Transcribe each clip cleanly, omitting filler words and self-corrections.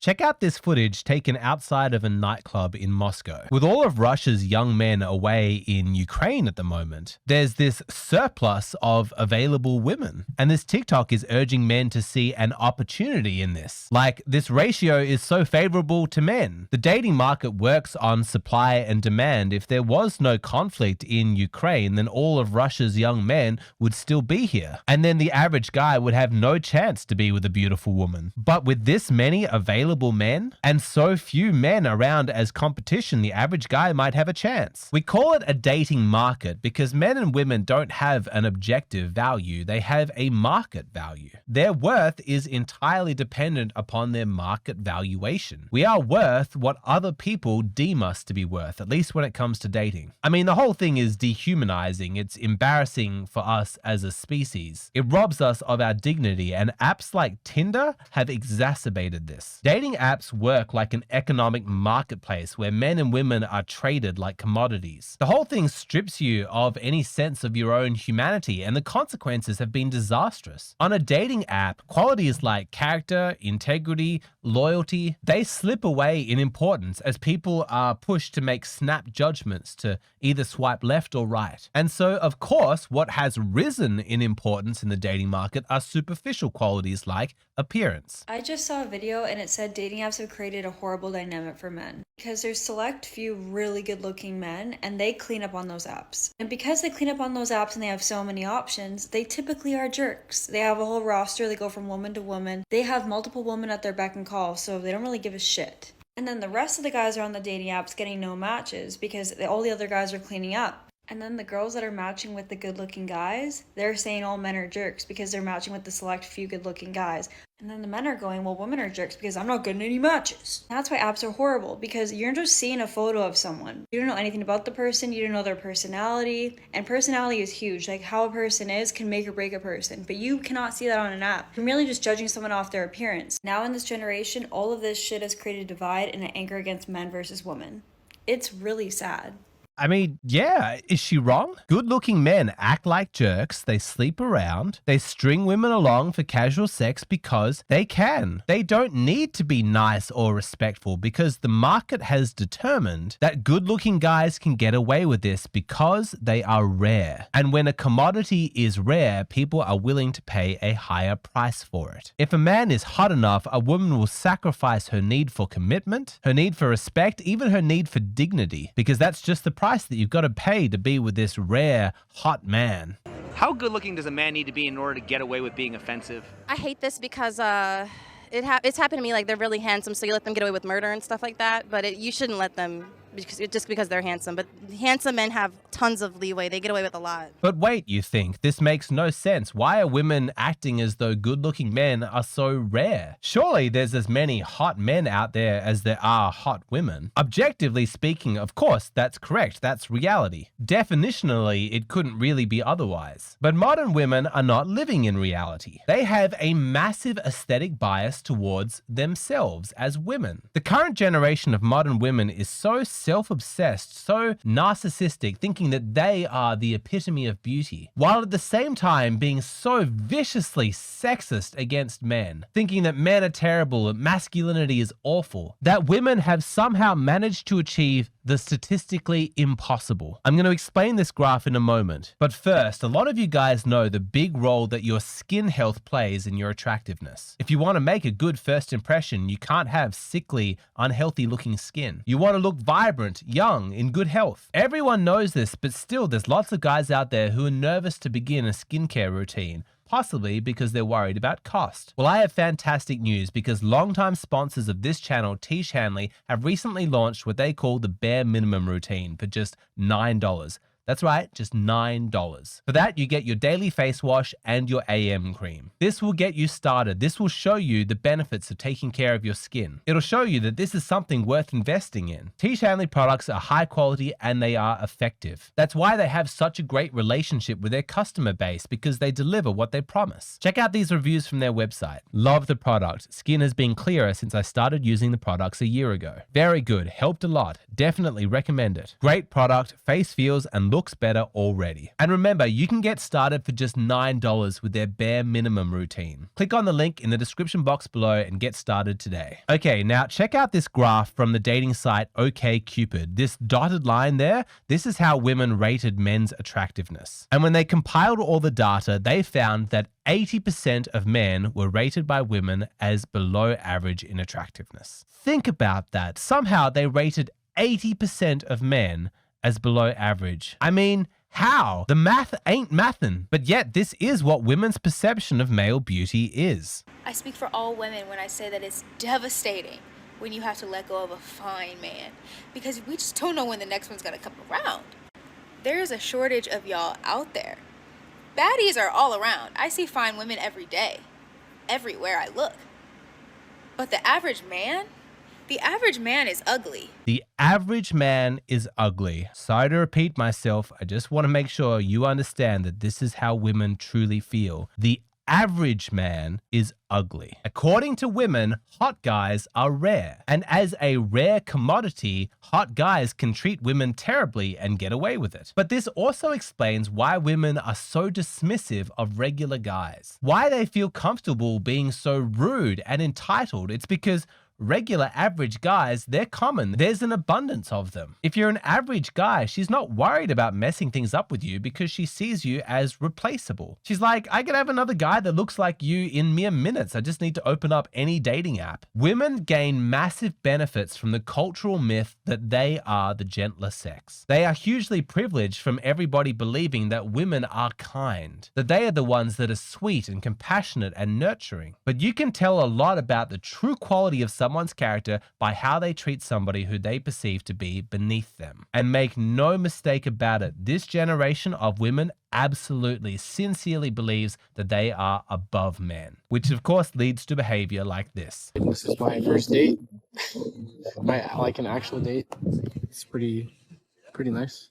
Check out this footage taken outside of a nightclub in Moscow. With all of Russia's young men away in Ukraine at the moment, there's this surplus of available women. And this TikTok is urging men to see an opportunity in this. Like, this ratio is so favorable to men. The dating market works on supply and demand. If there was no conflict in Ukraine, then all of Russia's young men would still be here. And then the average guy would have no chance to be with a beautiful woman. But with this many available men and so few men around as competition, the average guy might have a chance. We call it a dating market because men and women don't have an objective value. They have a market value. Their worth is entirely dependent upon their market valuation. We are worth what other people deem us to be worth, at least when it comes to dating. I mean, the whole thing is dehumanizing. It's embarrassing for us as a species. It robs us of our dignity, and apps like Tinder have exacerbated this. Dating apps work like an economic marketplace where men and women are traded like commodities. The whole thing strips you of any sense of your own humanity, and the consequences have been disastrous. On a dating app, qualities like character, integrity, loyalty, they slip away in importance as people are pushed to make snap judgments to either swipe left or right. And so, of course, what has risen in importance in the dating market are superficial qualities like appearance. I just saw a video and it said dating apps have created a horrible dynamic for men because there's select few really good looking men and they clean up on those apps. And because they clean up on those apps and they have so many options, they typically are jerks. They have a whole roster, they go from woman to woman. They have multiple women at their beck and call, so they don't really give a shit. And then the rest of the guys are on the dating apps getting no matches because all the other guys are cleaning up. And then the girls that are matching with the good-looking guys, they're saying all men are jerks because they're matching with the select few good-looking guys. And then the men are going, well, women are jerks because I'm not getting any matches. That's why apps are horrible, because you're just seeing a photo of someone. You don't know anything about the person, you don't know their personality, and personality is huge. Like, how a person is can make or break a person, but you cannot see that on an app. You're merely just judging someone off their appearance. Now in this generation, all of this shit has created a divide and an anger against men versus women. It's really sad. I mean, yeah, is she wrong? Good-looking men act like jerks, they sleep around, they string women along for casual sex because they can. They don't need to be nice or respectful because the market has determined that good-looking guys can get away with this because they are rare. And when a commodity is rare, people are willing to pay a higher price for it. If a man is hot enough, a woman will sacrifice her need for commitment, her need for respect, even her need for dignity, because that's just the price that you've got to pay to be with this rare, hot man. How good looking does a man need to be in order to get away with being offensive? I hate this because it's happened to me. Like, they're really handsome, so you let them get away with murder and stuff like that, but you shouldn't let them just because they're handsome. But handsome men have tons of leeway. They get away with a lot. But wait, you think? This makes no sense. Why are women acting as though good-looking men are so rare? Surely there's as many hot men out there as there are hot women. Objectively speaking, of course, that's correct. That's reality. Definitionally, it couldn't really be otherwise. But modern women are not living in reality. They have a massive aesthetic bias towards themselves as women. The current generation of modern women is so self-obsessed, so narcissistic, thinking that they are the epitome of beauty, while at the same time being so viciously sexist against men, thinking that men are terrible, that masculinity is awful, that women have somehow managed to achieve the statistically impossible. I'm going to explain this graph in a moment, but first, a lot of you guys know the big role that your skin health plays in your attractiveness. If you want to make a good first impression, you can't have sickly, unhealthy looking skin. You want to look vibrant, young, in good health. Everyone knows this, but still there's lots of guys out there who are nervous to begin a skincare routine, possibly because they're worried about cost. Well, I have fantastic news because longtime sponsors of this channel, Tish Hanley, have recently launched what they call the bare minimum routine for just $9. That's right, just $9. For that, you get your daily face wash and your AM cream. This will get you started. This will show you the benefits of taking care of your skin. It'll show you that this is something worth investing in. Tish Hanley products are high quality and they are effective. That's why they have such a great relationship with their customer base, because they deliver what they promise. Check out these reviews from their website. Love the product. Skin has been clearer since I started using the products a year ago. Very good. Helped a lot. Definitely recommend it. Great product. Face feels and looks looks better already. And remember, you can get started for just $9 with their bare minimum routine. Click on the link in the description box below and get started today. Okay, now check out this graph from the dating site OkCupid. This dotted line there, this is how women rated men's attractiveness. And when they compiled all the data, they found that 80% of men were rated by women as below average in attractiveness. Think about that. Somehow they rated 80% of men as below average. I mean, how? The math ain't mathin'. But yet this is what women's perception of male beauty is. I speak for all women when I say that it's devastating when you have to let go of a fine man, because we just don't know when the next one's gonna come around. There is a shortage of y'all out there. Baddies are all around. I see fine women every day, everywhere I look. But the average man? The average man is ugly. The average man is ugly. Sorry to repeat myself. I just want to make sure you understand that this is how women truly feel. The average man is ugly. According to women, hot guys are rare. And as a rare commodity, hot guys can treat women terribly and get away with it. But this also explains why women are so dismissive of regular guys. Why they feel comfortable being so rude and entitled. It's because regular average guys, they're common. There's an abundance of them. If you're an average guy, she's not worried about messing things up with you because she sees you as replaceable. She's like, I could have another guy that looks like you in mere minutes. I just need to open up any dating app. Women gain massive benefits from the cultural myth that they are the gentler sex. They are hugely privileged from everybody believing that women are kind, that they are the ones that are sweet and compassionate and nurturing. But you can tell a lot about the true quality of someone's character by how they treat somebody who they perceive to be beneath them. And make no mistake about it, this generation of women absolutely sincerely believes that they are above men, which of course leads to behavior like this. This is my first date. Like an actual date. It's pretty nice.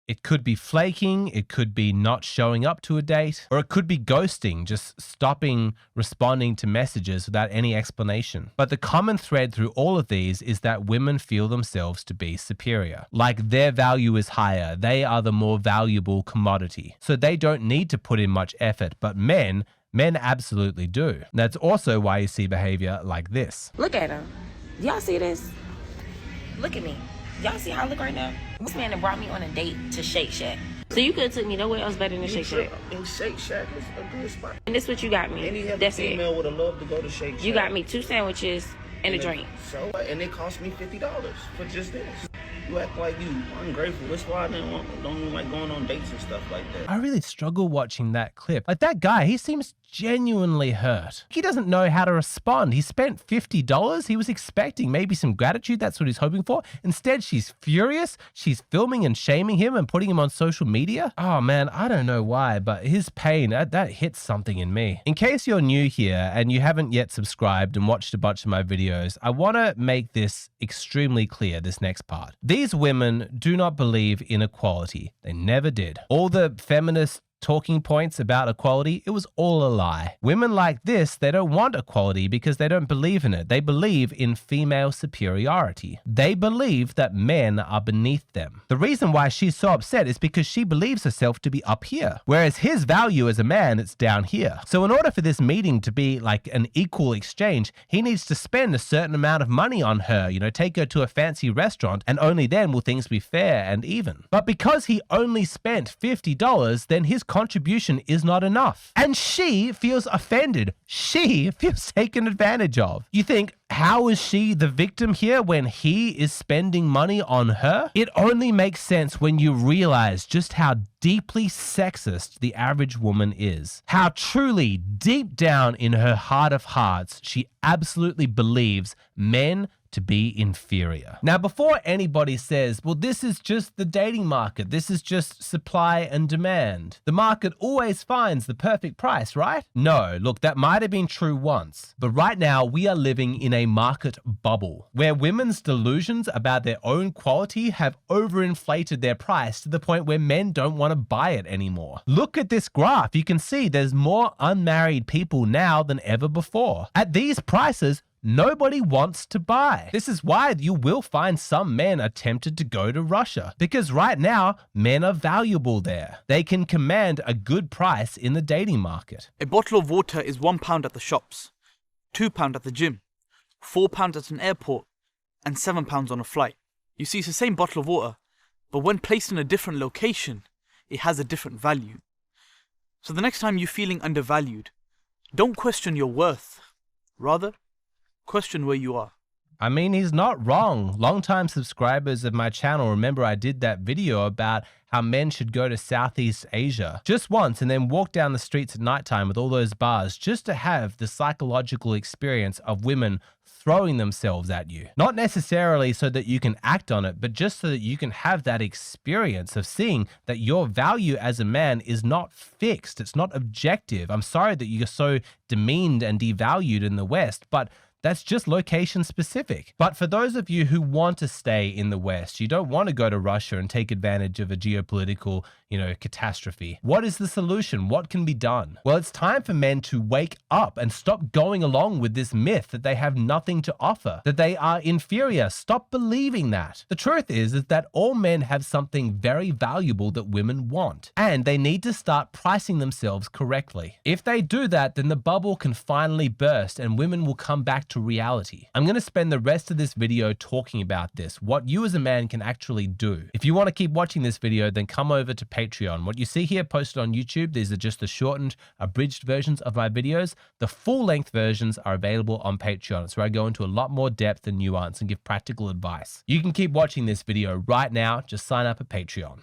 It could be flaking, it could be not showing up to a date, or it could be ghosting, just stopping responding to messages without any explanation. But the common thread through all of these is that women feel themselves to be superior. Like their value is higher, they are the more valuable commodity. So they don't need to put in much effort, but men absolutely do. That's also why you see behavior like this. Look at him. Y'all see this? Look at me. Y'all see how I look right now? This man that brought me on a date to Shake Shack. So you could have took me nowhere else better than Shake Shack. And Shake Shack is a good spot. And this what you got me. Any That's it. female would have loved to go to Shake Shack. You got me 2 sandwiches and a drink. So, and it cost me $50 for just this. You act like you ungrateful. That's why I don't like going on dates and stuff like that. I really struggle watching that clip. Like that guy, he seems genuinely hurt. He doesn't know how to respond. He spent $50. He was expecting maybe some gratitude. That's what he's hoping for. Instead, she's furious. She's filming and shaming him and putting him on social media. Oh man, I don't know why, but his pain, that hits something in me. In case you're new here and you haven't yet subscribed and watched a bunch of my videos, I want to make this extremely clear, this next part. These women do not believe in equality. They never did. All the feminist talking points about equality, it was all a lie. Women like this, they don't want equality because they don't believe in it. They believe in female superiority. They believe that men are beneath them. The reason why she's so upset is because she believes herself to be up here, whereas his value as a man, it's down here. So in order for this meeting to be like an equal exchange, he needs to spend a certain amount of money on her, take her to a fancy restaurant, and only then will things be fair and even. But because he only spent $50, then his contribution is not enough. And she feels offended. She feels taken advantage of. You think, how is she the victim here when he is spending money on her? It only makes sense when you realize just how deeply sexist the average woman is. How truly deep down in her heart of hearts, she absolutely believes men to be inferior. Now, before anybody says, well, this is just the dating market, this is just supply and demand, the market always finds the perfect price, right? No, look, that might have been true once, but right now we are living in a market bubble where women's delusions about their own quality have overinflated their price to the point where men don't want to buy it anymore. Look at this graph. You can see there's more unmarried people now than ever before. At these prices, nobody wants to buy. This is why you will find some men are tempted to go to Russia, because right now, men are valuable there. They can command a good price in the dating market. A bottle of water is £1 at the shops, £2 at the gym, £4 at an airport, and £7 on a flight. You see, it's the same bottle of water, but when placed in a different location, it has a different value. So the next time you're feeling undervalued, don't question your worth. Rather, question where you are. I mean, he's not wrong. Longtime subscribers of my channel remember I did that video about how men should go to Southeast Asia just once and then walk down the streets at nighttime with all those bars just to have the psychological experience of women throwing themselves at you. Not necessarily so that you can act on it, but just so that you can have that experience of seeing that your value as a man is not fixed. It's not objective. I'm sorry that you're so demeaned and devalued in the West, but that's just location specific. But for those of you who want to stay in the West, you don't want to go to Russia and take advantage of a geopolitical, catastrophe. What is the solution? What can be done? Well, it's time for men to wake up and stop going along with this myth that they have nothing to offer, that they are inferior. Stop believing that. The truth is that all men have something very valuable that women want, and they need to start pricing themselves correctly. If they do that, then the bubble can finally burst and women will come back to reality. I'm going to spend the rest of this video talking about this, what you as a man can actually do. If you want to keep watching this video, then come over to Patreon. What you see here posted on YouTube, these are just the shortened, abridged versions of my videos. The full-length versions are available on Patreon. It's where I go into a lot more depth and nuance and give practical advice. You can keep watching this video right now. Just sign up at Patreon.